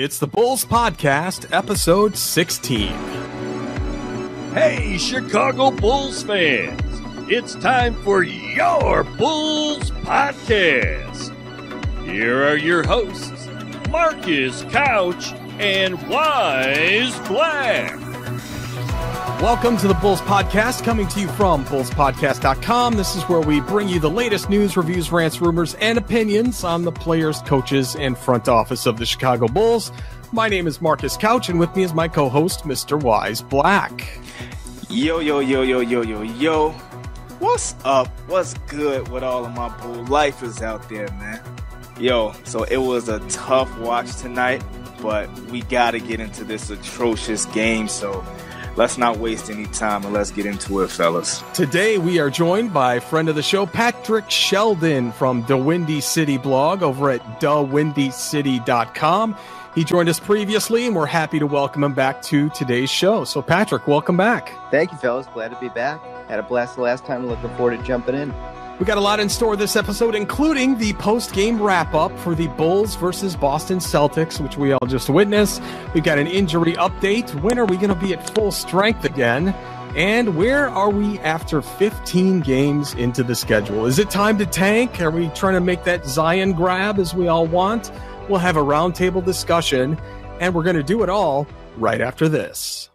It's the Bulls Podcast, episode 16. Hey, Chicago Bulls fans! It's time for your Bulls Podcast. Here are your hosts, Marcus Couch and Wyse Black. Welcome to the Bulls Podcast, coming to you from bullspodcast.com. This is where we bring you the latest news, reviews, rants, rumors, and opinions on the players, coaches, and front office of the Chicago Bulls. My name is Marcus Couch, and with me is my co-host, Mr. Wyse Black. Yo. What's up? What's good with all of my Bull lifers out there, man? Yo, so it was a tough watch tonight, but we got to get into this atrocious game, so let's not waste any time and let's get into it, fellas. Today we are joined by friend of the show, Patrick Sheldon from the Windy City blog over at thewindycity.com. He joined us previously, and we're happy to welcome him back to today's show. So, Patrick, welcome back. Thank you, fellas. Glad to be back. Had a blast the last time. Looking forward to jumping in. We got a lot in store this episode, including the post-game wrap-up for the Bulls versus Boston Celtics, which we all just witnessed. We've got an injury update. When are we going to be at full strength again? And where are we after 15 games into the schedule? Is it time to tank? Are we trying to make that Zion grab as we all want? We'll have a roundtable discussion, and we're going to do it all right after this.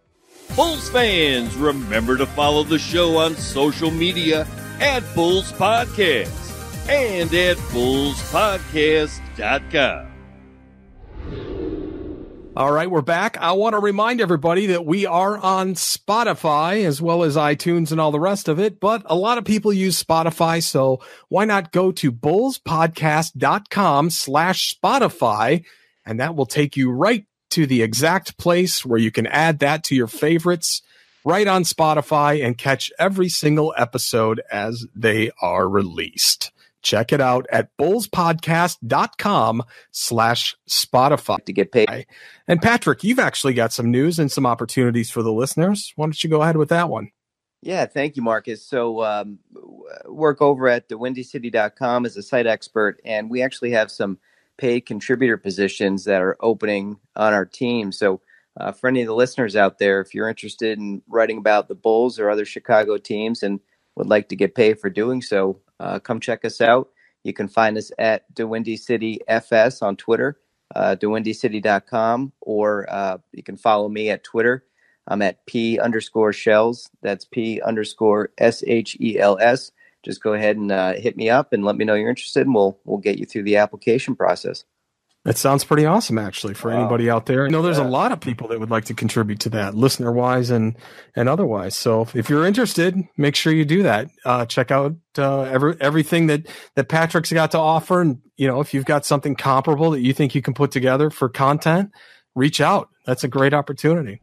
Bulls fans, remember to follow the show on social media at Bulls Podcast and at bullspodcast.com. All right, we're back. I want to remind everybody that we are on Spotify as well as iTunes and all the rest of it, but a lot of people use Spotify, so why not go to bullspodcast.com/Spotify, and that will take you right to the exact place where you can add that to your favorites right on Spotify and catch every single episode as they are released. Check it out at bullspodcast.com/Spotify to get paid. And Patrick, you've actually got some news and some opportunities for the listeners. Why don't you go ahead with that one? Yeah, thank you, Marcus. So work over at thewindycity.com as a site expert, and we actually have some paid contributor positions that are opening on our team. So for any of the listeners out there, if you're interested in writing about the Bulls or other Chicago teams and would like to get paid for doing so, come check us out. You can find us at The Windy City FS on Twitter, thewindycity.com, or you can follow me at Twitter. I'm at P_Shells. That's P_SHELS. Just go ahead and hit me up and let me know you're interested, and we'll get you through the application process. That sounds pretty awesome, actually, for anybody out there. I know there's a lot of people that would like to contribute to that, listener-wise and otherwise. So if you're interested, make sure you do that. Check out everything that Patrick's got to offer. And, you know, if you've got something comparable that you think you can put together for content, reach out. That's a great opportunity.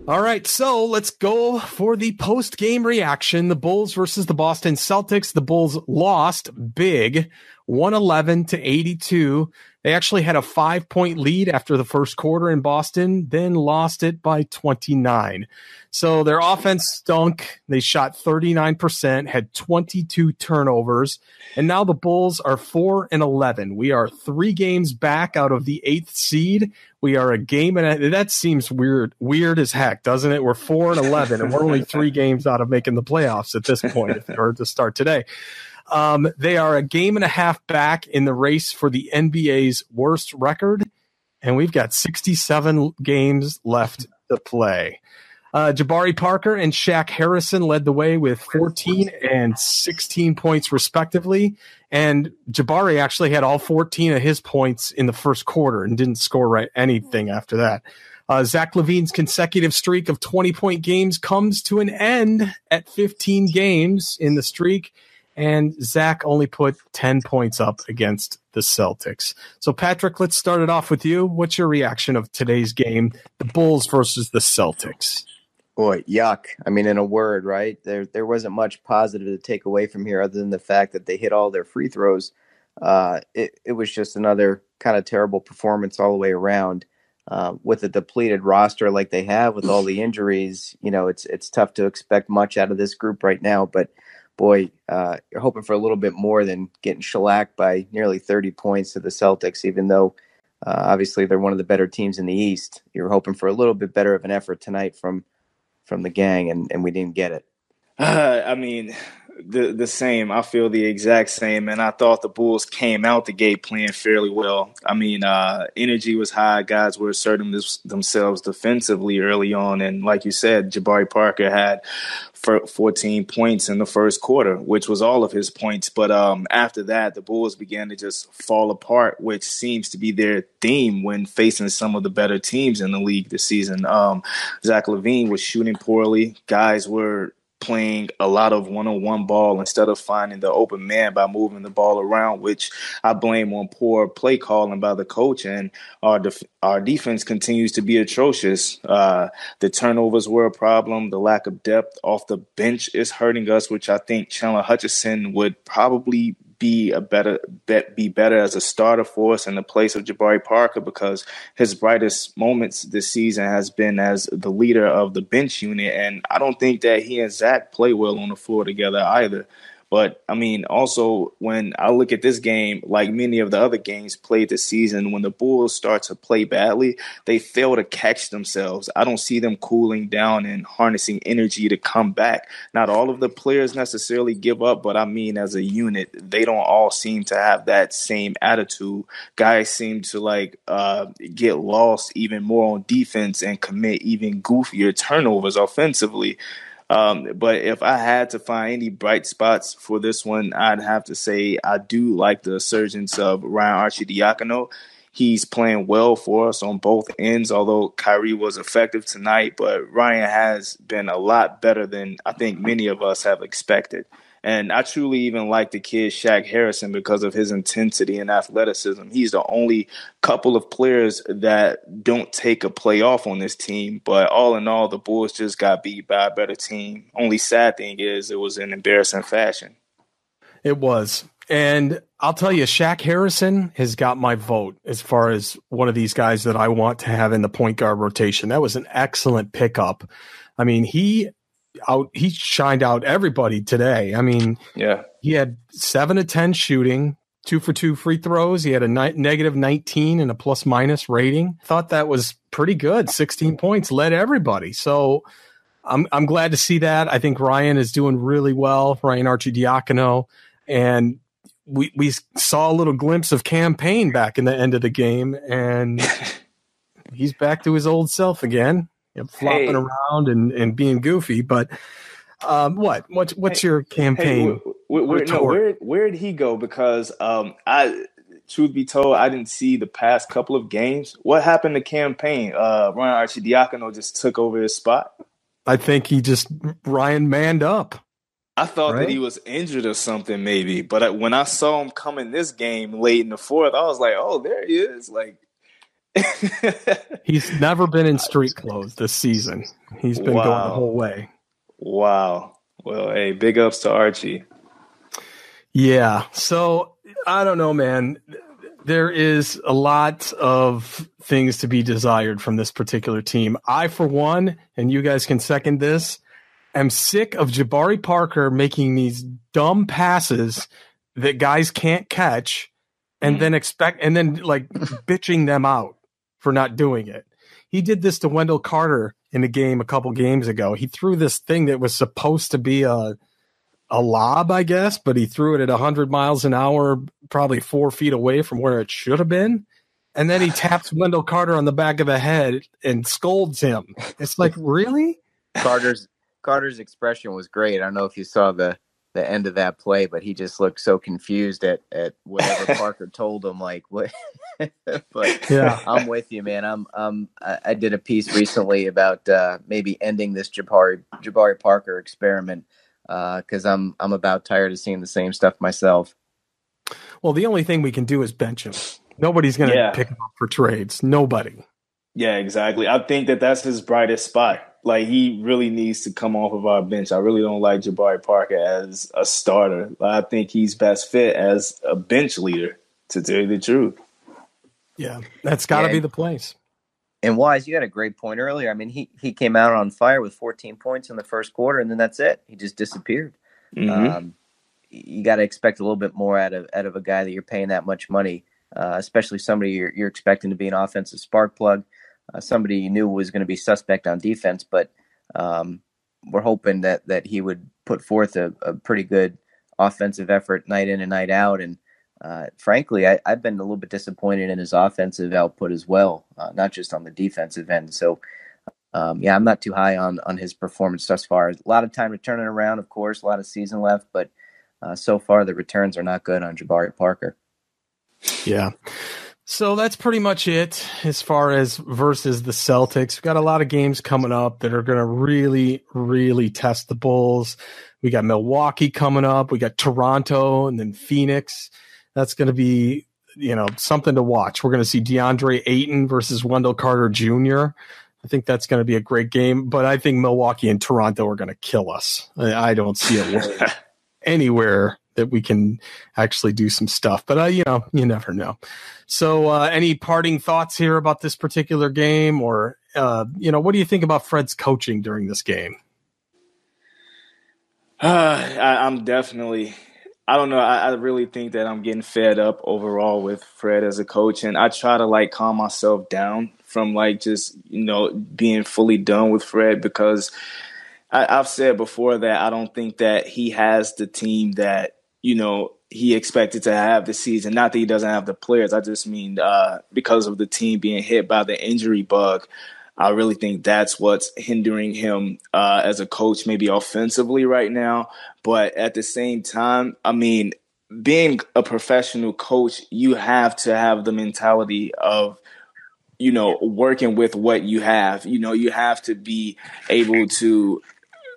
All right, so let's go for the post-game reaction. The Bulls versus the Boston Celtics. The Bulls lost big, 111-82. They actually had a 5-point lead after the first quarter in Boston, then lost it by 29. So their offense stunk. They shot 39%, had 22 turnovers, and now the Bulls are 4-11. We are 3 games back out of the 8th seed. We are a game, and that seems weird as heck, doesn't it? We're 4-11, and we're only 3 games out of making the playoffs at this point, or to start today. They are a game and a half back in the race for the NBA's worst record, and we've got 67 games left to play. Jabari Parker and Shaq Harrison led the way with 14 and 16 points respectively, and Jabari actually had all 14 of his points in the first quarter and didn't score anything after that. Zach LaVine's consecutive streak of 20-point games comes to an end at 15 games in the streak, and Zach only put 10 points up against the Celtics. So, Patrick, let's start it off with you. What's your reaction of today's game, the Bulls versus the Celtics? Boy, yuck. I mean, in a word, right? There wasn't much positive to take away from here other than the fact that they hit all their free throws. It was just another kind of terrible performance all the way around. With a depleted roster like they have with all the injuries, you know, it's tough to expect much out of this group right now. But boy, you're hoping for a little bit more than getting shellacked by nearly 30 points to the Celtics, even though Obviously, they're one of the better teams in the East. You're hoping for a little bit better of an effort tonight from the gang, and we didn't get it. I mean, the same. I feel the exact same, and I thought the Bulls came out the gate playing fairly well. I mean, energy was high. Guys were asserting themselves defensively early on, and like you said, Jabari Parker had 14 points in the first quarter, which was all of his points. But after that, the Bulls began to just fall apart, which seems to be their theme when facing some of the better teams in the league this season. Zach LaVine was shooting poorly. Guys were playing a lot of one-on-one ball instead of finding the open man by moving the ball around, which I blame on poor play calling by the coach. And our defense continues to be atrocious. The turnovers were a problem. The lack of depth off the bench is hurting us, which I think Chandler Hutchison would probably be better as a starter for us in the place of Jabari Parker, because his brightest moments this season has been as the leader of the bench unit, and I don't think that he and Zach play well on the floor together either. But, I mean, also when I look at this game, like many of the other games played this season, when the Bulls start to play badly, they fail to catch themselves. I don't see them cooling down and harnessing energy to come back. Not all of the players necessarily give up, but I mean as a unit, they don't all seem to have that same attitude. Guys seem to get lost even more on defense and commit even goofier turnovers offensively. But if I had to find any bright spots for this one, I'd have to say I do like the resurgence of Ryan Arcidiacono. He's playing well for us on both ends, although Kyrie was effective tonight. But Ryan has been a lot better than I think many of us have expected. And I truly even like the kid Shaq Harrison because of his intensity and athleticism. He's the only couple of players that don't take a play off on this team. But all in all, the Bulls just got beat by a better team. Only sad thing is it was in embarrassing fashion. It was. And I'll tell you, Shaq Harrison has got my vote as far as one of these guys that I want to have in the point guard rotation. That was an excellent pickup. I mean, he shined out everybody today. I mean, yeah, he had 7 of 10 shooting, 2 for 2 free throws. He had a negative 19 and a plus minus rating. Thought that was pretty good. 16 points, led everybody. So I'm glad to see that. I think Ryan is doing really well, Ryan Arcidiacono. And we saw a little glimpse of campaign back in the end of the game, and he's back to his old self again. Flopping around and being goofy, but what's your campaign? Where did he go? Because truth be told, I didn't see the past couple of games. What happened to campaign? Ryan Arcidiacono just took over his spot. I think Ryan manned up. I thought that he was injured or something, maybe. But when I saw him come in this game late in the fourth, I was like, oh, there he is, like. He's never been in street clothes this season. He's been going the whole way. Wow. Well, hey, big ups to Archie. Yeah. So I don't know, man. There is a lot of things to be desired from this particular team. I, for one, and you guys can second this, am sick of Jabari Parker making these dumb passes that guys can't catch and then bitching them out for not doing it. He did this to Wendell Carter in a game a couple games ago. He threw this thing that was supposed to be a lob, I guess, but he threw it at 100 miles an hour, probably 4 feet away from where it should have been. And then he taps Wendell Carter on the back of the head and scolds him. It's like, really? Carter's expression was great. I don't know if you saw the end of that play, but he just looked so confused at whatever Parker told him. Like, what? But yeah, I'm with you, man. I did a piece recently about maybe ending this Jabari Parker experiment because I'm about tired of seeing the same stuff myself. Well, the only thing we can do is bench him. Nobody's going to pick him up for trades. Nobody. Yeah, exactly. I think that's his brightest spot. Like, he really needs to come off of our bench. I really don't like Jabari Parker as a starter. I think he's best fit as a bench leader, to tell you the truth. Yeah, that's got to be the place. And Wyse, you got a great point earlier. I mean, he came out on fire with 14 points in the first quarter, and then that's it. He just disappeared. Mm-hmm. You got to expect a little bit more out of a guy that you're paying that much money. especially somebody you're expecting to be an offensive spark plug, somebody you knew was going to be suspect on defense, but we're hoping that he would put forth a pretty good offensive effort night in and night out. And frankly, I've been a little bit disappointed in his offensive output as well, not just on the defensive end. So, I'm not too high on his performance thus far. A lot of time to turn it around, of course, a lot of season left, but so far the returns are not good on Jabari Parker. Yeah. So that's pretty much it as far as versus the Celtics. We've got a lot of games coming up that are going to really, really test the Bulls. We got Milwaukee coming up. We got Toronto and then Phoenix. That's going to be, something to watch. We're going to see DeAndre Ayton versus Wendell Carter Jr. I think that's going to be a great game, but I think Milwaukee and Toronto are going to kill us. I don't see it anywhere that we can actually do some stuff, but you never know. So any parting thoughts here about this particular game, or what do you think about Fred's coaching during this game? I'm definitely, I don't know. I really think that I'm getting fed up overall with Fred as a coach, and I try to calm myself down from just being fully done with Fred, because I've said before that I don't think that he has the team that he expected to have this season. Not that he doesn't have the players. I just mean because of the team being hit by the injury bug. I really think that's what's hindering him as a coach, maybe offensively right now. But at the same time, I mean, being a professional coach, you have to have the mentality of, working with what you have. You have to be able to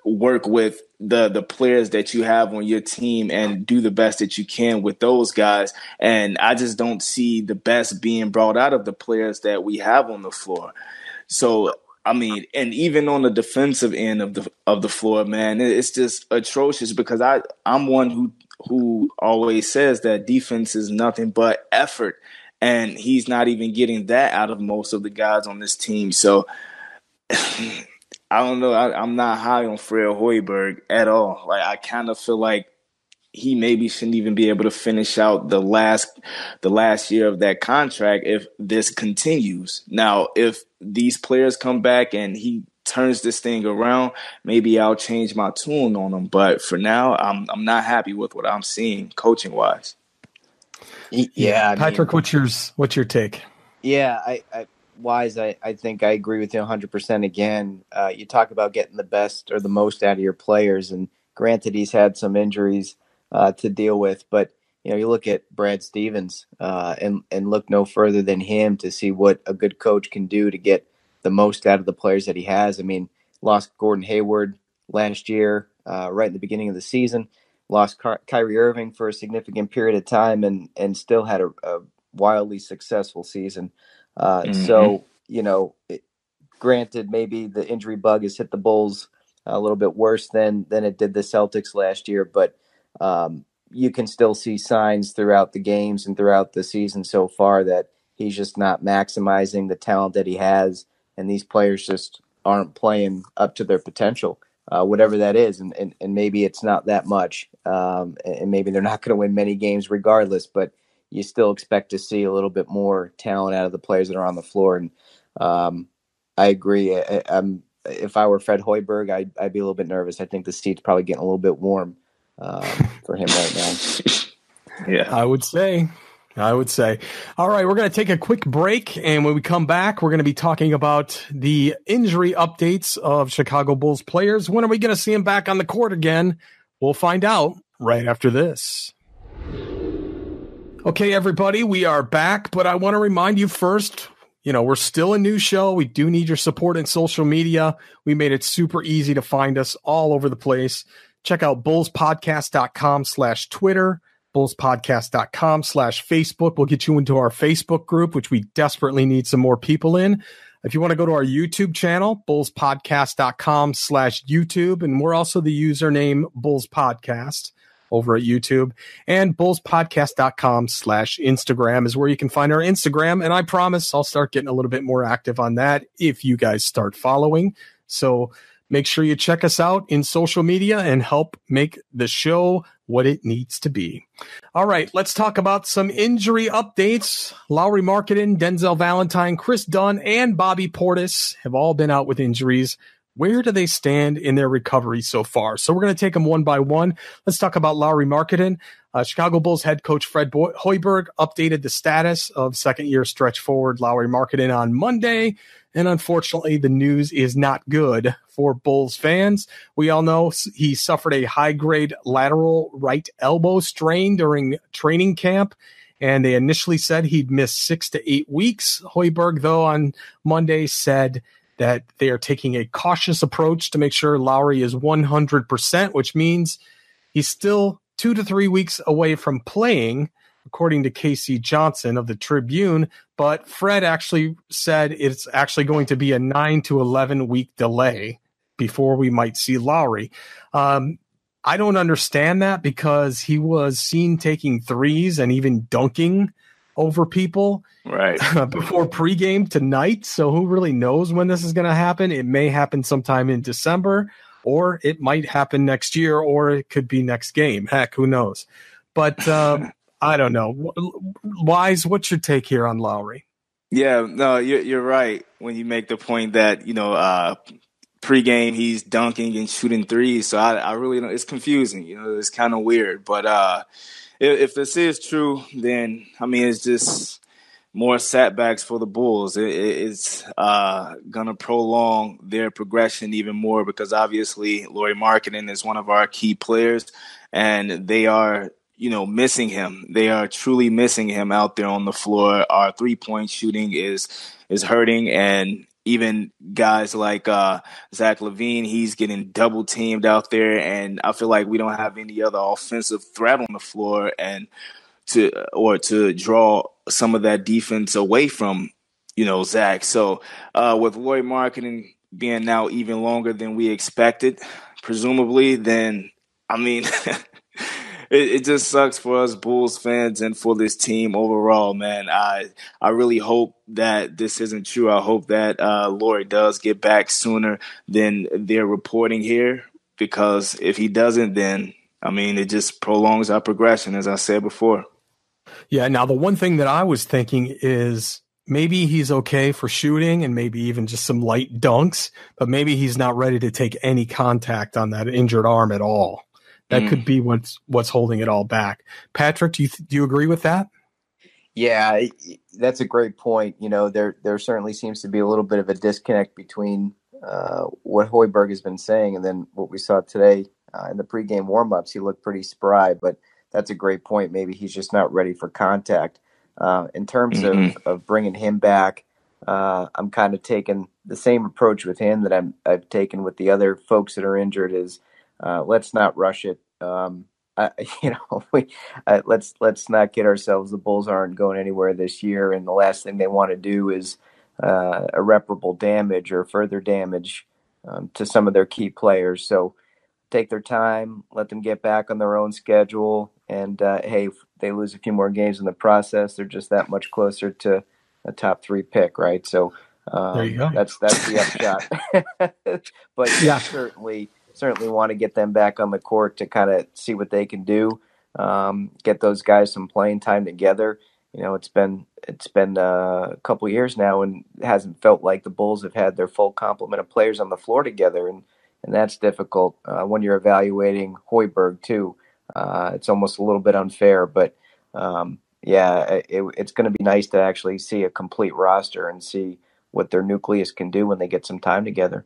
work with the players that you have on your team and do the best that you can with those guys. And I just don't see the best being brought out of the players that we have on the floor. So, I mean, and even on the defensive end of the floor, man, it's just atrocious, because I'm one who always says that defense is nothing but effort, and he's not even getting that out of most of the guys on this team. So I don't know. I'm not high on Fred Hoiberg at all. I kind of feel like he maybe shouldn't even be able to finish out the last year of that contract if this continues. Now, if these players come back and he turns this thing around, maybe I'll change my tune on him. But for now, I'm not happy with what I'm seeing coaching wise. Yeah, Patrick, what's your take? Yeah, Wyse, I think I agree with you 100% again. You talk about getting the best or the most out of your players, and granted, he's had some injuries to deal with, but you look at Brad Stevens and look no further than him to see what a good coach can do to get the most out of the players that he has. I mean, lost Gordon Hayward last year, right in the beginning of the season, lost Kyrie Irving for a significant period of time, and still had a wildly successful season. So, granted, maybe the injury bug has hit the Bulls a little bit worse than it did the Celtics last year, but you can still see signs throughout the games and throughout the season so far that he's just not maximizing the talent that he has, and these players just aren't playing up to their potential, whatever that is, and maybe it's not that much, and maybe they're not going to win many games regardless, but you still expect to see a little bit more talent out of the players that are on the floor. And I agree. If I were Fred Hoiberg, I'd be a little bit nervous. I think the seat's probably getting a little bit warm for him right now. Yeah, I would say. All right, we're going to take a quick break, and when we come back, we're going to be talking about the injury updates of Chicago Bulls players. When are we going to see them back on the court again? We'll find out right after this. Okay, everybody, we are back, but I want to remind you first, we're still a new show. We do need your support in social media. We made it super easy to find us all over the place. Check out bullspodcast.com/Twitter, bullspodcast.com/Facebook. We'll get you into our Facebook group, which we desperately need some more people in. If you want to go to our YouTube channel, bullspodcast.com/YouTube, and we're also the username bullspodcast over at YouTube, and bullspodcast.com/Instagram is where you can find our Instagram. And I promise I'll start getting a little bit more active on that if you guys start following. So Make sure you check us out in social media and help make the show what it needs to be. All right, let's talk about some injury updates. Lauri Markkanen, Denzel Valentine, Chris Dunn, and Bobby Portis have all been out with injuries. Where do they stand in their recovery so far? So we're going to take them one by one. Let's talk about Lauri Markkanen. Chicago Bulls head coach Fred Hoiberg updated the status of second-year stretch forward Lauri Markkanen on Monday. And unfortunately, the news is not good for Bulls fans. We all know he suffered a high-grade lateral right elbow strain during training camp, and they initially said he'd miss 6 to 8 weeks. Hoiberg, though, on Monday said that they are taking a cautious approach to make sure Lauri is 100%, which means he's still 2 to 3 weeks away from playing, according to Casey Johnson of the Tribune. But Fred actually said it's actually going to be a 9 to 11 week delay before we might see Lauri. I don't understand that because he was seen taking threes and even dunking over people right before pregame tonight. So who really knows when this is going to happen? It may happen sometime in December, or it might happen next year, or it could be next game. Heck, who knows? But I don't know. Wyse, what's your take here on Lauri? Yeah, no, you're right when you make the point that, pregame he's dunking and shooting threes. So I really don't. It's confusing. It's kind of weird. But if this is true, then it's just more setbacks for the Bulls. It's gonna prolong their progression even more because obviously Lauri Markkanen is one of our key players, and they are missing him. They are truly missing him out there on the floor. Our 3-point shooting is hurting, and even guys like Zach LaVine, he's getting double teamed out there, and I feel like we don't have any other offensive threat on the floor and to draw some of that defense away from Zach. So with Lauri Markkanen being now even longer than we expected, presumably, then It just sucks for us Bulls fans and for this team overall, man. I really hope that this isn't true. I hope that Lauri does get back sooner than they're reporting here, because if he doesn't, then, it just prolongs our progression, as I said before. Yeah, now the one thing that I was thinking is maybe he's okay for shooting and maybe even just some light dunks, but maybe he's not ready to take any contact on that injured arm at all. That could be what's holding it all back. Patrick, do you agree with that? Yeah, that's a great point. There certainly seems to be a little bit of a disconnect between what Hoiberg has been saying and then what we saw today in the pregame warmups. He looked pretty spry, but that's a great point. Maybe he's just not ready for contact. In terms of bringing him back, I'm kind of taking the same approach with him that I've taken with the other folks that are injured. Is let's not rush it. Let's not kid ourselves. The Bulls aren't going anywhere this year, and the last thing they want to do is irreparable damage or further damage to some of their key players. So take their time, let them get back on their own schedule, and hey, if they lose a few more games in the process, they're just that much closer to a top 3 pick, right? So there you go. That's the upshot. But yeah, certainly want to get them back on the court to kind of see what they can do. Get those guys some playing time together. It's been a couple of years now, and it hasn't felt like the Bulls have had their full complement of players on the floor together, and that's difficult when you're evaluating Hoiberg too. It's almost a little bit unfair, but it's going to be nice to actually see a complete roster and see what their nucleus can do when they get some time together.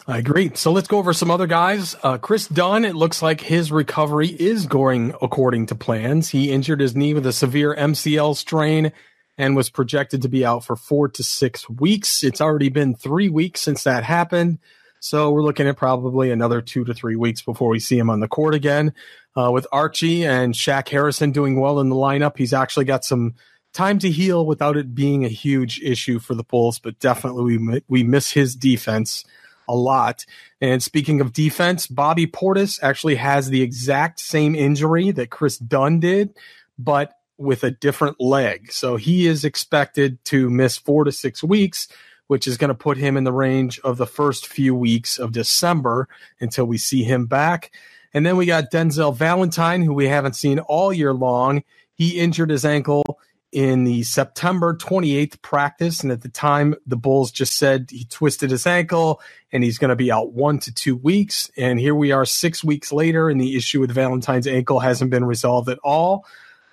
I agree. So let's go over some other guys. Chris Dunn, it looks like his recovery is going according to plans. He injured his knee with a severe MCL strain and was projected to be out for 4 to 6 weeks. It's already been 3 weeks since that happened. So we're looking at probably another 2 to 3 weeks before we see him on the court again. With Archie and Shaq Harrison doing well in the lineup, he's actually got some time to heal without it being a huge issue for the Bulls, but definitely we miss his defense a lot. And speaking of defense, Bobby Portis actually has the exact same injury that Chris Dunn did, but with a different leg. So he is expected to miss 4 to 6 weeks, which is going to put him in the range of the first few weeks of December until we see him back. And then we got Denzel Valentine, who we haven't seen all year long. He injured his ankle in the September 28th practice, and at the time, the Bulls just said he twisted his ankle, and he's going to be out 1 to 2 weeks. And here we are 6 weeks later, and the issue with Valentine's ankle hasn't been resolved at all.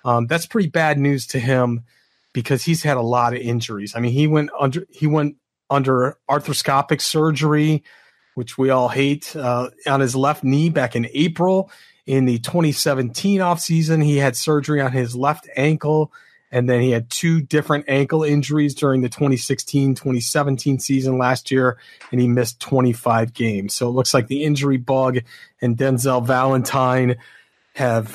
That's pretty bad news to him because he's had a lot of injuries. I mean, he went under arthroscopic surgery, which we all hate, on his left knee back in April. In the 2017 offseason, he had surgery on his left ankle, and then he had 2 different ankle injuries during the 2016-2017 season last year, and he missed 25 games. So it looks like the injury bug and Denzel Valentine have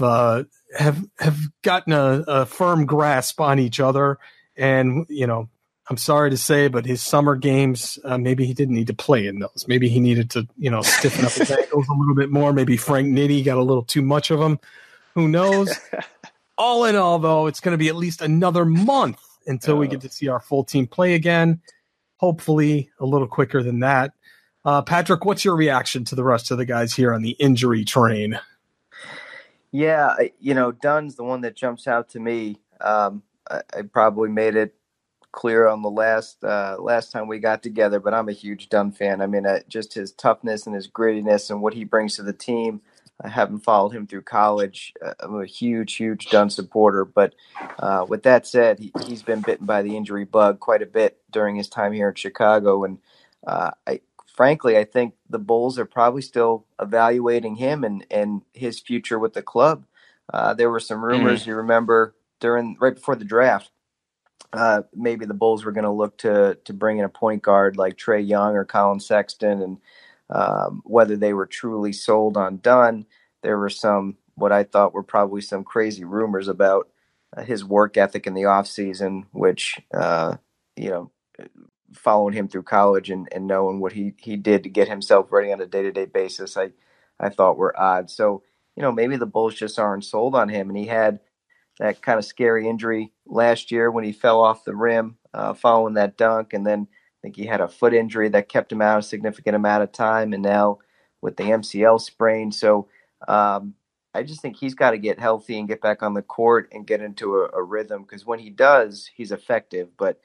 gotten a firm grasp on each other. And, you know, I'm sorry to say, but his summer games, maybe he didn't need to play in those. Maybe he needed to, you know, stiffen up his ankles a little bit more. Maybe Frank Nitti got a little too much of them. Who knows? All in all, though, it's going to be at least another month until we get to see our full team play again. Hopefully a little quicker than that. Patrick, what's your reaction to the rest of the guys here on the injury train? Yeah, you know, Dunn's the one that jumps out to me. I probably made it clear on the last time we got together, but I'm a huge Dunn fan. I mean, just his toughness and his grittiness and what he brings to the team. I haven't followed him through college. I'm a huge Dunn supporter. But with that said, he's been bitten by the injury bug quite a bit during his time here in Chicago. And frankly, I think the Bulls are probably still evaluating him and his future with the club. There were some rumors, you remember, right before the draft. Maybe the Bulls were going to look to bring in a point guard like Trae Young or Colin Sexton, and whether they were truly sold on Dunn. There were what I thought were probably some crazy rumors about his work ethic in the offseason, which, you know, following him through college and knowing what he did to get himself ready on a day-to-day basis, I thought were odd. So, you know, maybe the Bulls just aren't sold on him. And he had that kind of scary injury last year when he fell off the rim following that dunk, and then I think he had a foot injury that kept him out a significant amount of time, and now with the MCL sprain. So I just think he's got to get healthy and get back on the court and get into a rhythm, because when he does, he's effective. But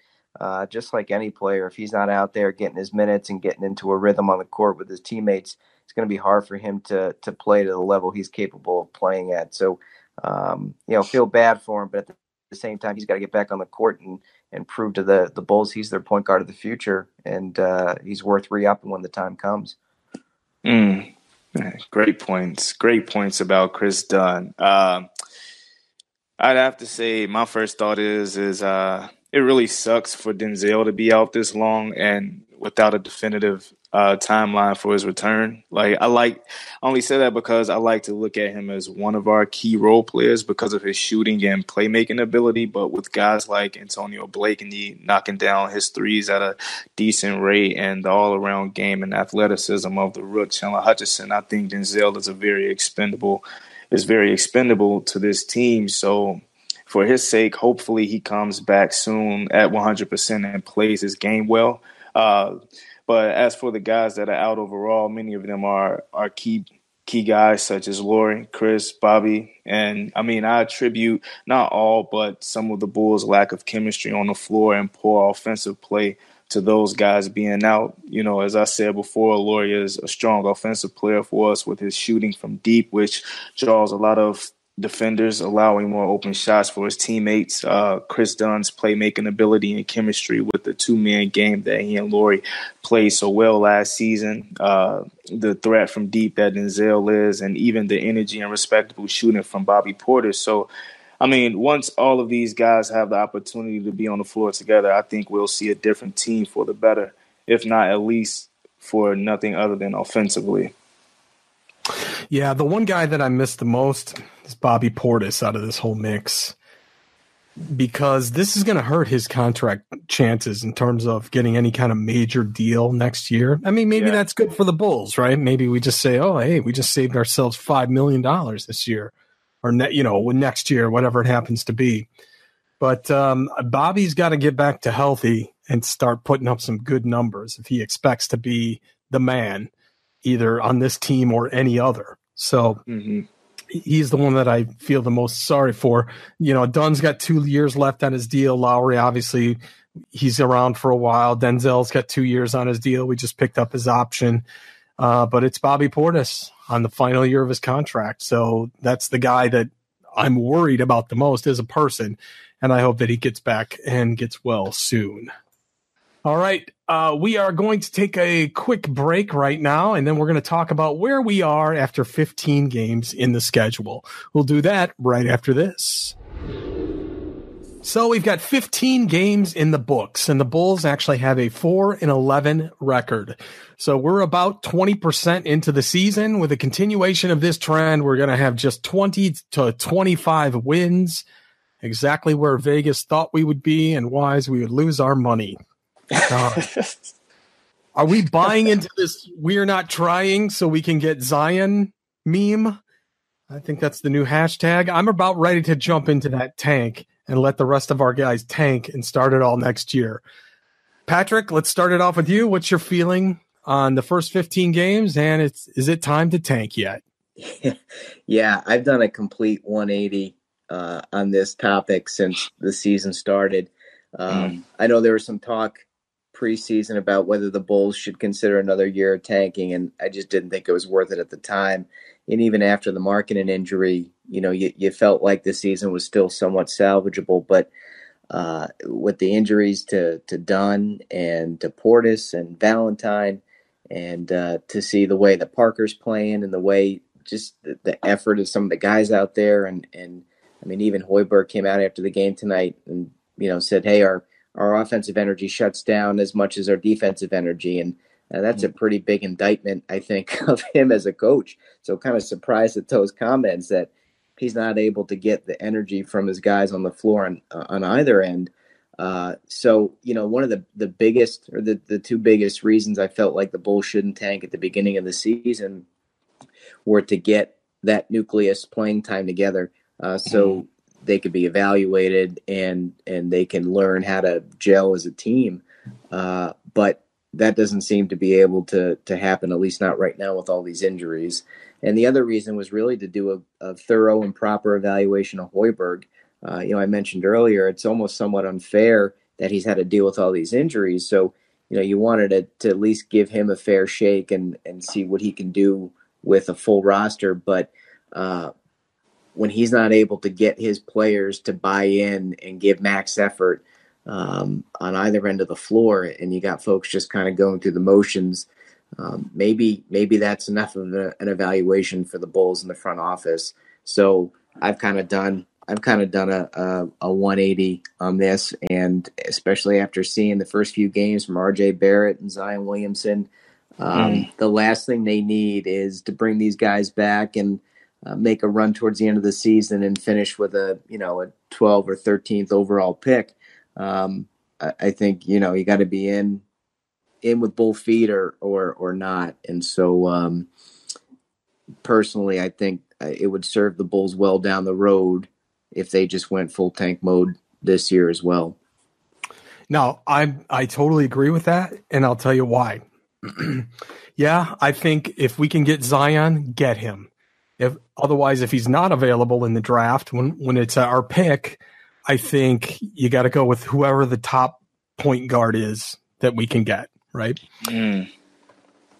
just like any player, if he's not out there getting his minutes and getting into a rhythm on the court with his teammates, it's going to be hard for him to play to the level he's capable of playing at. So, you know, feel bad for him, but at the same time, he's got to get back on the court and prove to the Bulls he's their point guard of the future, and he's worth re-upping when the time comes. Great points about Chris Dunn. I'd have to say my first thought is it really sucks for Denzel to be out this long and without a definitive timeline for his return. Like, I only say that because I like to look at him as one of our key role players because of his shooting and playmaking ability. But with guys like Antonio Blakeney knocking down his threes at a decent rate and the all-around game and athleticism of the rook Chandler Hutchison, I think Denzel is very expendable to this team. So for his sake, hopefully he comes back soon at 100% and plays his game well. But as for the guys that are out overall, many of them are key guys such as Lauri, Chris, Bobby. And, I mean, I attribute not all, but some of the Bulls' lack of chemistry on the floor and poor offensive play to those guys being out. You know, as I said before, Lauri is a strong offensive player for us with his shooting from deep, which draws a lot of defenders, allowing more open shots for his teammates. Chris Dunn's playmaking ability and chemistry with the two-man game that he and Lauri played so well last season. The threat from deep that Denzel is, and even the energy and respectable shooting from Bobby Portis. So, I mean, once all of these guys have the opportunity to be on the floor together, I think we'll see a different team for the better, if not at least for nothing other than offensively. Yeah, the one guy that I miss the most is Bobby Portis out of this whole mix, because this is going to hurt his contract chances in terms of getting any kind of major deal next year. I mean, maybe that's good for the Bulls, right? Maybe we just say, oh, hey, we just saved ourselves $5 million this year, or next year, whatever it happens to be. But Bobby's got to get back to healthy, and start putting up some good numbers if he expects to be the man either on this team or any other. So he's the one that I feel the most sorry for. Dunn's got 2 years left on his deal. Lowry, obviously, he's around for a while. Denzel's got 2 years on his deal. We just picked up his option. But it's Bobby Portis on the final year of his contract. So that's the guy that I'm worried about the most as a person. And I hope that he gets back and gets well soon. All right. We are going to take a quick break right now, and then we're going to talk about where we are after 15 games in the schedule. We'll do that right after this. So we've got 15 games in the books, and the Bulls actually have a 4-11 record. So we're about 20% into the season. With a continuation of this trend, we're going to have just 20 to 25 wins, exactly where Vegas thought we would be, and Wyse, we would lose our money. Are we buying into this "we're not trying so we can get Zion" meme? I think that's the new hashtag. I'm about ready to jump into that tank and let the rest of our guys tank and start it all next year. Patrick, let's start it off with you. What's your feeling on the first 15 games, and is it time to tank yet? Yeah, I've done a complete 180 on this topic since the season started. I know there was some talk preseason about whether the Bulls should consider another year of tanking, and I just didn't think it was worth it at the time. And even after the Markkanen injury, you felt like the season was still somewhat salvageable. But with the injuries to Dunn and to Portis and Valentine, and to see the way that Parker's playing and the way just the effort of some of the guys out there, and I mean, even Hoiberg came out after the game tonight and said, "Hey, our offensive energy shuts down as much as our defensive energy," and that's a pretty big indictment, I think, of him as a coach. So kind of surprised at those comments that he's not able to get the energy from his guys on the floor on either end. So, one of the biggest, or the two biggest reasons I felt like the Bulls shouldn't tank at the beginning of the season were to get that nucleus playing time together, so they could be evaluated and they can learn how to gel as a team. But that doesn't seem to be able to happen, at least not right now with all these injuries. And the other reason was really to do a thorough and proper evaluation of Hoiberg. I mentioned earlier, it's almost somewhat unfair that he's had to deal with all these injuries. So, you wanted to at least give him a fair shake and see what he can do with a full roster. But when he's not able to get his players to buy in and give max effort on either end of the floor, and you got folks just kind of going through the motions, maybe that's enough of an evaluation for the Bulls in the front office. So I've kind of done a 180 on this, and especially after seeing the first few games from R.J. Barrett and Zion Williamson, the last thing they need is to bring these guys back and make a run towards the end of the season and finish with a 12th or 13th overall pick. I think you got to be in with both feet or not. And so personally, I think it would serve the Bulls well down the road if they just went full tank mode this year as well. No, I totally agree with that, and I'll tell you why. Yeah, I think if we can get Zion, get him. Otherwise, if he's not available in the draft when it's our pick, I think you got to go with whoever the top point guard is that we can get, right? And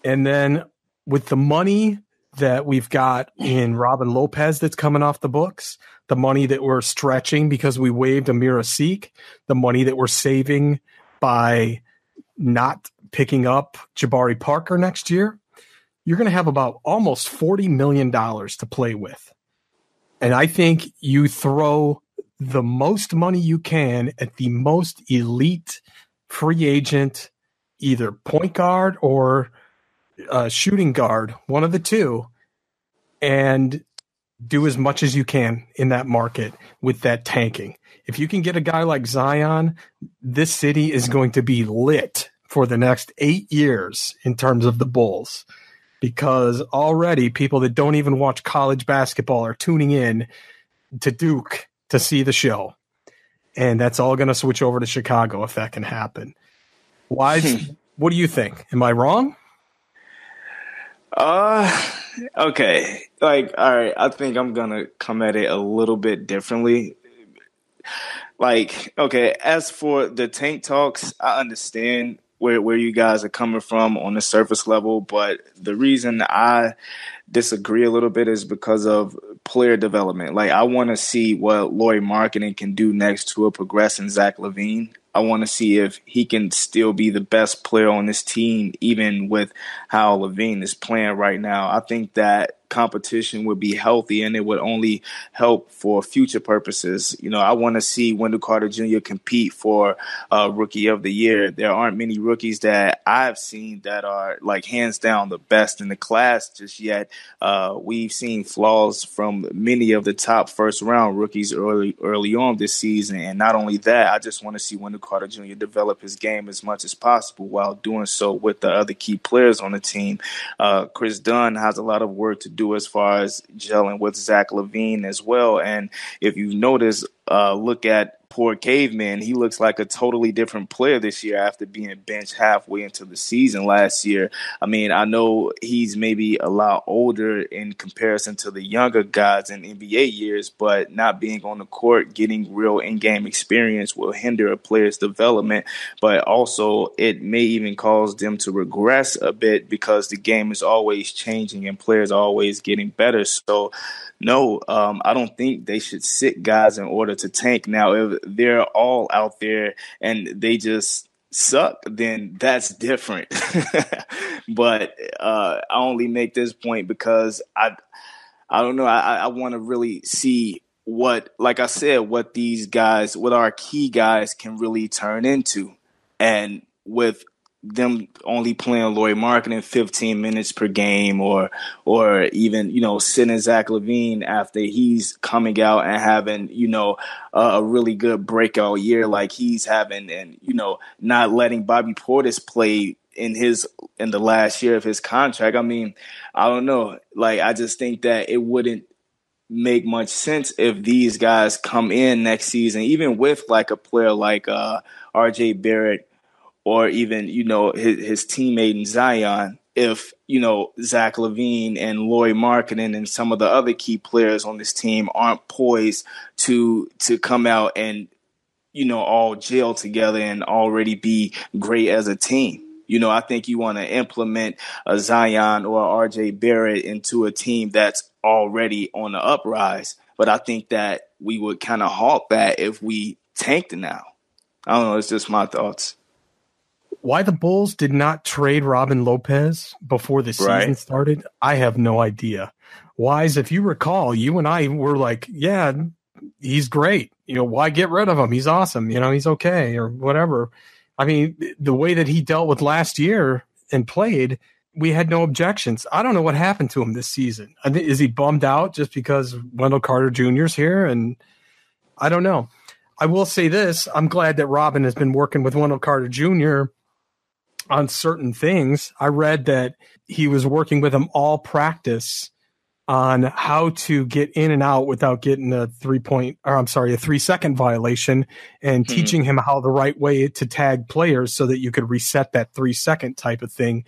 then with the money that we've got in Robin Lopez that's coming off the books, the money that we're stretching because we waived Amir Asik, the money that we're saving by not picking up Jabari Parker next year, you're going to have about almost $40 million to play with. And I think you throw the most money you can at the most elite free agent, either point guard or shooting guard, one of the two, and do as much as you can in that market with that tanking. If you can get a guy like Zion, this city is going to be lit for the next 8 years in terms of the Bulls, because already people that don't even watch college basketball are tuning in to Duke to see the show. And that's all going to switch over to Chicago if that can happen. Wyse, what do you think? Am I wrong? Okay. Like, all right, I think I'm gonna come at it a little bit differently. Like, okay, as for the tank talks, I understand where you guys are coming from on the surface level, but the reason I disagree a little bit is because of player development. Like, I want to see what Lauri Markkanen can do next to a progressing Zach LaVine. I want to see if he can still be the best player on this team, even with how LaVine is playing right now. I think that competition would be healthy and it would only help for future purposes. You know, I want to see Wendell Carter Jr. compete for Rookie of the Year. There aren't many rookies that I've seen that are like hands down the best in the class just yet. We've seen flaws from many of the top first round rookies early on this season. And not only that, I just want to see Wendell Carter Jr. develop his game as much as possible while doing so with the other key players on the team. Chris Dunn has a lot of work to do as far as gelling with Zach LaVine as well. And if you notice, look at poor Caveman. He looks like a totally different player this year after being benched halfway into the season last year. I mean, I know he's maybe a lot older in comparison to the younger guys in NBA years, but not being on the court, getting real in-game experience will hinder a player's development, but also it may even cause them to regress a bit because the game is always changing and players are always getting better. So no, I don't think they should sit guys in order to tank. Now, if they're all out there and they just suck, then that's different. But I only make this point because I don't know. I want to really see what, like I said, what these guys, what our key guys can really turn into. And with them only playing Lauri Markkanen 15 minutes per game or even, you know, sitting Zach LaVine after he's coming out and having, you know, a really good breakout year like he's having, and, you know, not letting Bobby Portis play in the last year of his contract. I mean, I don't know. Like, I just think that it wouldn't make much sense if these guys come in next season, even with like a player like RJ Barrett, or even, you know, his teammate in Zion, if, you know, Zach LaVine and Lauri Markkanen and some of the other key players on this team aren't poised to come out and, you know, all gel together and already be great as a team. You know, I think you want to implement a Zion or RJ Barrett into a team that's already on the uprise. But I think that we would kind of halt that if we tanked now. I don't know. It's just my thoughts. Why the Bulls did not trade Robin Lopez before the season started, I have no idea. Wyse, if you recall, you and I were like, yeah, he's great. You know, why get rid of him? He's awesome. You know, he's okay or whatever. I mean, the way that he dealt with last year and played, we had no objections. I don't know what happened to him this season. Is he bummed out just because Wendell Carter Jr.'s here? And I don't know. I will say this. I'm glad that Robin has been working with Wendell Carter Jr. on certain things. I read that he was working with him all practice on how to get in and out without getting a 3-second violation, and teaching him how the right way to tag players so that you could reset that 3-second type of thing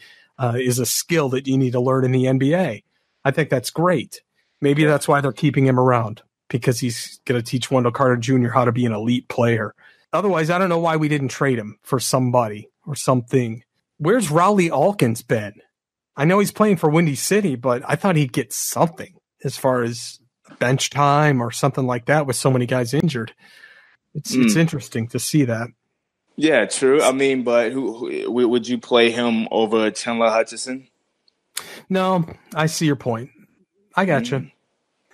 is a skill that you need to learn in the NBA. I think that's great. Maybe that's why they're keeping him around, because he's going to teach Wendell Carter Jr. how to be an elite player. Otherwise, I don't know why we didn't trade him for somebody or something. Where's Rowley Alkins been? I know he's playing for Windy City, but I thought he'd get something as far as bench time or something like that with so many guys injured. It's interesting to see that. Yeah, true. I mean, but who would you play him over Chandler Hutchison? No, I see your point. I got you.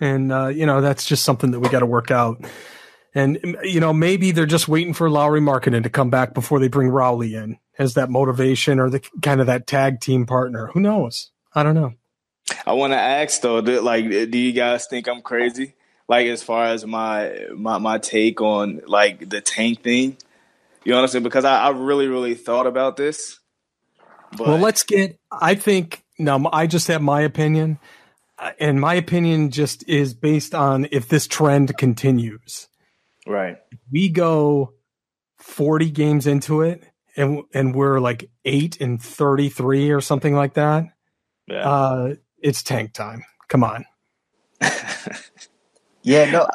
And, you know, that's just something that we got to work out. And, you know, maybe they're just waiting for Lauri Markkanen to come back before they bring Rowley in as that motivation or the kind of that tag team partner. Who knows? I don't know. I want to ask, though, do you guys think I'm crazy? Like, as far as my take on, like, the tank thing? You know what I'm saying? Because I really, really thought about this. But... Well, I just have my opinion. And my opinion just is based on if this trend continues. Right. We go 40 games into it and we're like 8-33 or something like that. Yeah. It's tank time. Come on. Yeah, no,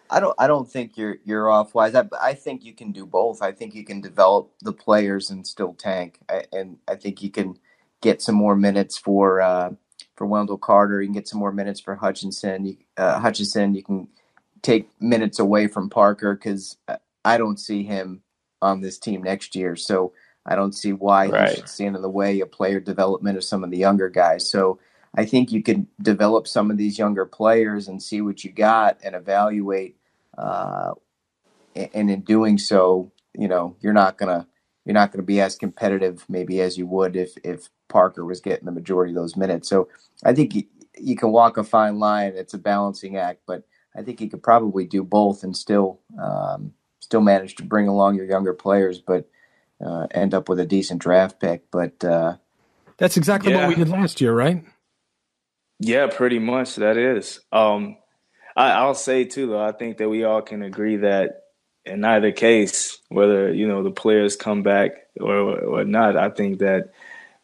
I don't think you're off, Wise. I think you can do both. I think you can develop the players and still tank, and I think you can get some more minutes for Wendell Carter. You can get some more minutes for Hutchinson. Hutchinson, you can take minutes away from Parker because I don't see him on this team next year. So I don't see why he should stand in the way of player development of some of the younger guys. So I think you can develop some of these younger players and see what you got and evaluate. And in doing so, you're not gonna be as competitive maybe as you would if Parker was getting the majority of those minutes. So I think you can walk a fine line. It's a balancing act, but I think you could probably do both and still manage to bring along your younger players, but end up with a decent draft pick. But that's exactly what we did last year, right? Yeah, pretty much that is. I'll say too, though, I think that we all can agree that in either case, whether the players come back or not, I think that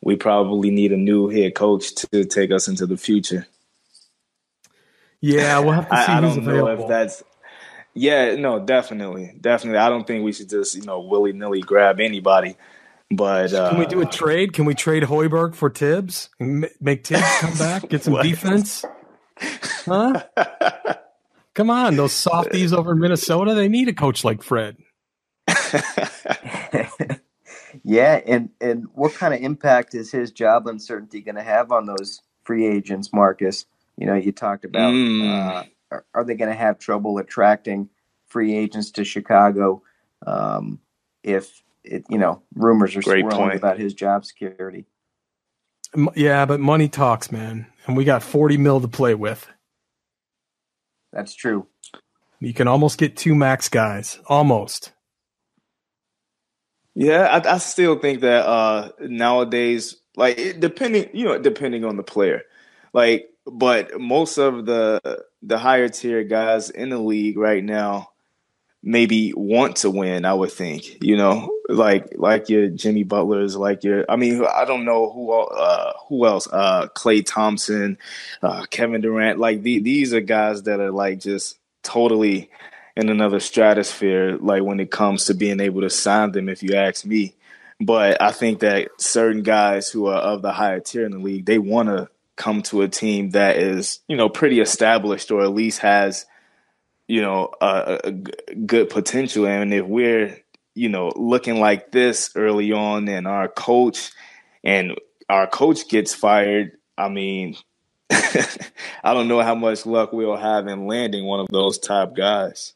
we probably need a new head coach to take us into the future. Yeah, we'll have to see I who's don't available. know if that's. Yeah, no, definitely. I don't think we should just willy nilly grab anybody. But can we do a trade? Can we trade Hoiberg for Tibbs and make Tibbs come back, get some defense? Huh? Come on, those softies over in Minnesota, they need a coach like Fred. Yeah, and what kind of impact is his job uncertainty going to have on those free agents, Marcus? You talked about are they going to have trouble attracting free agents to Chicago if rumors are swirling about his job security? Yeah, but money talks, man, and we got $40 million to play with. That's true. You can almost get 2 max guys, almost. Yeah, I still think that nowadays, depending on the player, but most of the higher tier guys in the league right now maybe want to win. I would think, like your Jimmy Butlers, I don't know who else, Klay Thompson, Kevin Durant. These are guys that are just totally in another stratosphere, when it comes to being able to sign them, if you ask me. But I think that certain guys who are of the higher tier in the league, they want to come to a team that is, pretty established or at least has, a good potential. And if we're, looking like this early on and our coach gets fired, I mean, I don't know how much luck we'll have in landing one of those top guys.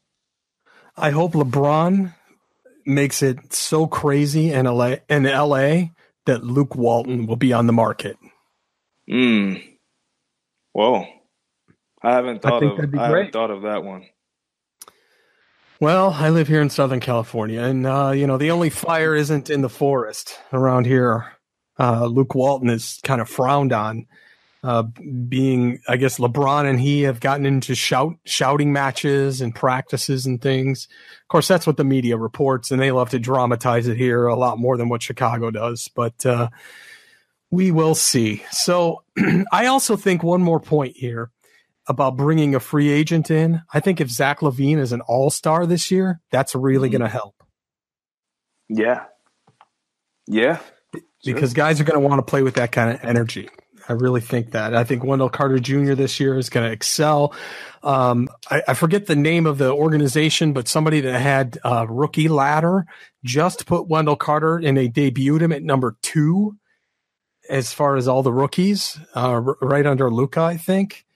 I hope LeBron makes it so crazy in LA that Luke Walton will be on the market. Whoa. I haven't thought of that one. Well, I live here in Southern California, and the only fire isn't in the forest around here. Luke Walton is kind of frowned on, being, I guess, LeBron and he have gotten into shouting matches and practices and things. Of course, that's what the media reports, and they love to dramatize it here a lot more than what Chicago does. But we will see. So I also think one more point here about bringing a free agent in. I think if Zach LaVine is an all-star this year, that's really going to help. Yeah. Yeah. Because guys are going to want to play with that kind of energy. I really think that. I think Wendell Carter Jr. this year is going to excel. I forget the name of the organization, but somebody that had a rookie ladder just put Wendell Carter and they debuted him at number 2 as far as all the rookies, right under Luka, I think.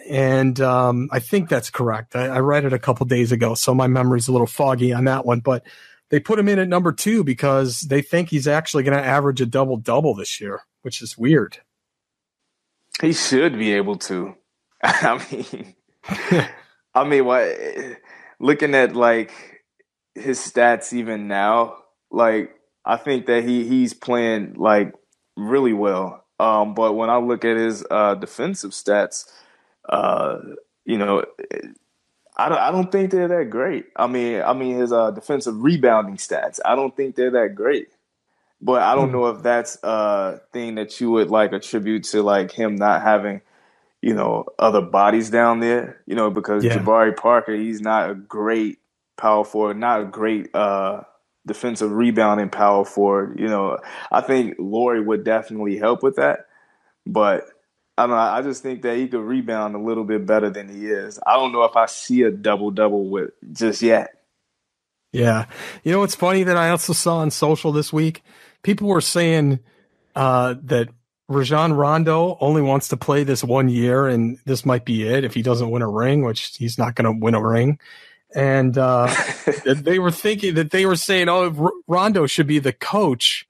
And I think that's correct. I read it a couple days ago, so my memory's a little foggy on that one. But they put him in at number 2 because they think he's actually going to average a double-double this year, which is weird. He should be able to. I mean, what? Looking at his stats even now, I think that he's playing really well. But when I look at his defensive stats, I don't think they're that great. I mean his defensive rebounding stats, I don't think they're that great. but I don't know if that's a thing that you would like attribute to like him not having, other bodies down there, because Jabari Parker, he's not a great power forward, not a great defensive rebounding power forward. I think Laurie would definitely help with that, but I don't know. I just think that he could rebound a little bit better than he is. I don't know if I see a double-double with just yet. Yeah. What's funny that I also saw on social this week? People were saying that Rajon Rondo only wants to play this 1 year, and this might be it if he doesn't win a ring, which he's not going to win a ring. And they were saying, Rondo should be the coach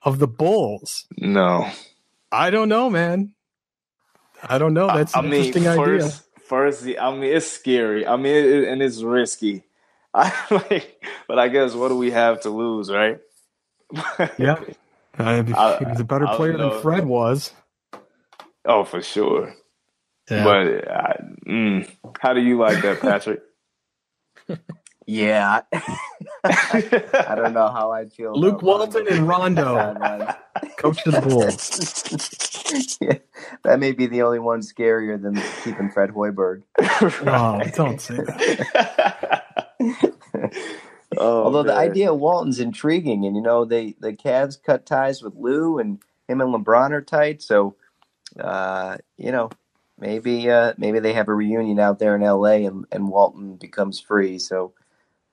of the Bulls. No. I don't know, man. I don't know. That's an interesting idea. First, it's scary. And it's risky. But I guess what do we have to lose, right? Yeah. He was a better player than Fred was. Oh, for sure. Yeah. But how do you like that, Patrick? Yeah. I don't know how I'd feel. Luke Walton and Rondo, coach of the Bulls. Yeah, that may be the only one scarier than keeping Fred Hoiberg. Oh, don't say that. Although the idea of Walton's intriguing, and the Cavs cut ties with Lou, and him and LeBron are tight, so maybe they have a reunion out there in LA, and Walton becomes free. So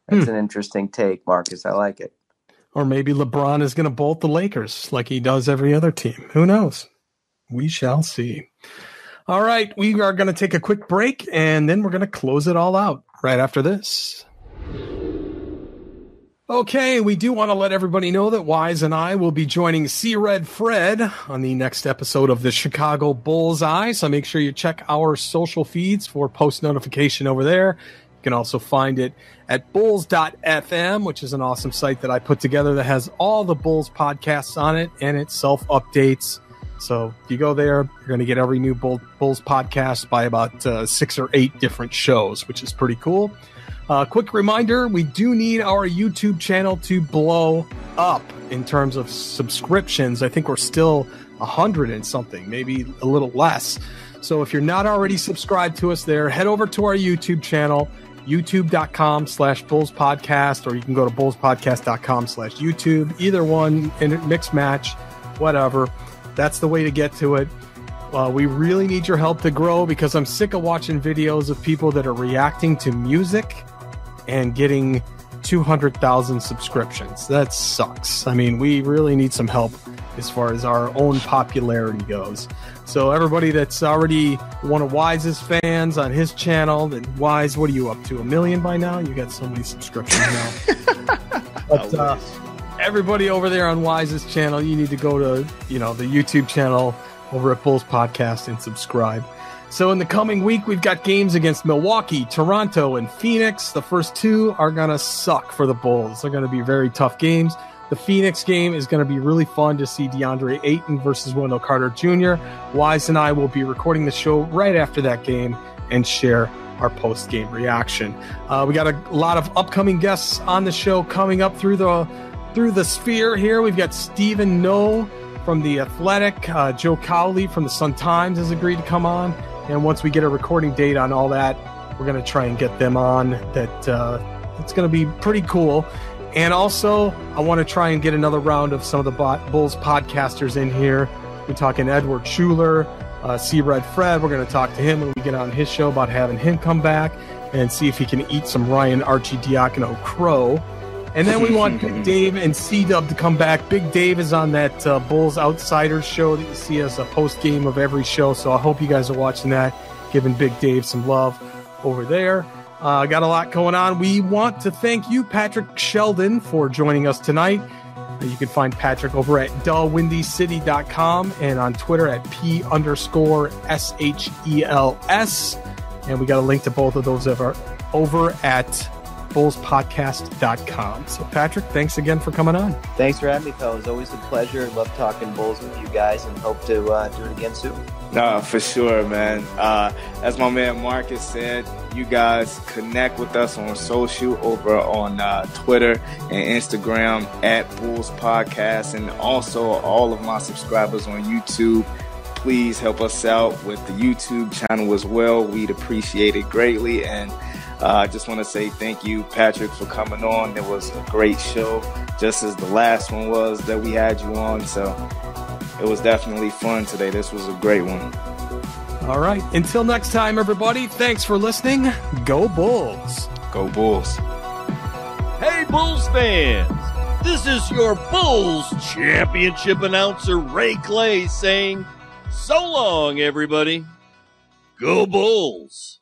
that's an interesting take, Marcus. I like it. Or maybe LeBron is going to bolt the Lakers like he does every other team. Who knows? We shall see. All right, we are going to take a quick break, and then we're going to close it all out right after this. Okay, we do want to let everybody know that Wyse and I will be joining C-Red Fred on the next episode of the Chicago Bullseye, so make sure you check our social feeds for post notification over there. You can also find it at bulls.fm, which is an awesome site that I put together that has all the Bulls podcasts on it, and it self-updates. So if you go there, you're going to get every new Bulls podcast by about 6 or 8 different shows, which is pretty cool. Quick reminder, we do need our YouTube channel to blow up in terms of subscriptions. I think we're still 100 and something, maybe a little less. So if you're not already subscribed to us there, head over to our YouTube channel, youtube.com/Bulls Podcast, or you can go to bullspodcast.com/YouTube. Either one, mix match, whatever. That's the way to get to it. We really need your help to grow because I'm sick of watching videos of people that are reacting to music and getting 200,000 subscriptions. That sucks. We really need some help as far as our own popularity goes. So everybody that's already one of Wyse's fans on his channel, then Wyse, what are you up to? 1 million by now? You got so many subscriptions now. But everybody over there on Wyse's channel, you need to go to the YouTube channel over at Bulls Podcast and subscribe. So in the coming week, we've got games against Milwaukee, Toronto, and Phoenix. The first 2 are going to suck for the Bulls. They're going to be very tough games. The Phoenix game is going to be really fun to see DeAndre Ayton versus Wendell Carter Jr. Wyse and I will be recording the show right after that game and share our post-game reaction. We got a lot of upcoming guests on the show coming up through the sphere here. We've got Stephen Noe from The Athletic. Joe Cowley from the Sun-Times has agreed to come on. And once we get a recording date on all that, we're going to try and get them on. It's going to be pretty cool. And also, I want to try and get another round of some of the Bulls podcasters in here. We're talking Edward Schuler, C-Red Fred. We're going to talk to him when we get on his show about having him come back and see if he can eat some Ryan Arcidiacono crow. And then we want Big Dave and C-Dub to come back. Big Dave is on that Bulls Outsiders show that you see as a post-game of every show. So I hope you guys are watching that, giving Big Dave some love over there. Got a lot going on. We want to thank you, Patrick Sheldon, for joining us tonight. You can find Patrick over at dullwindycity.com and on Twitter at P_SHELS. And we got a link to both of those over at bullspodcast.com. So Patrick, thanks again for coming on. Thanks for having me, fellas. Always a pleasure. Love talking Bulls with you guys and hope to do it again soon. No, for sure, man. As my man Marcus said, you guys connect with us on social over on Twitter and Instagram at Bulls Podcast, and also all of my subscribers on YouTube. Please help us out with the YouTube channel as well. We'd appreciate it greatly. And I just want to say thank you, Patrick, for coming on. It was a great show, just as the last one was that we had you on. So it was definitely fun today. This was a great one. All right. Until next time, everybody, thanks for listening. Go Bulls. Go Bulls. Hey, Bulls fans. This is your Bulls championship announcer, Ray Clay, saying so long, everybody. Go Bulls.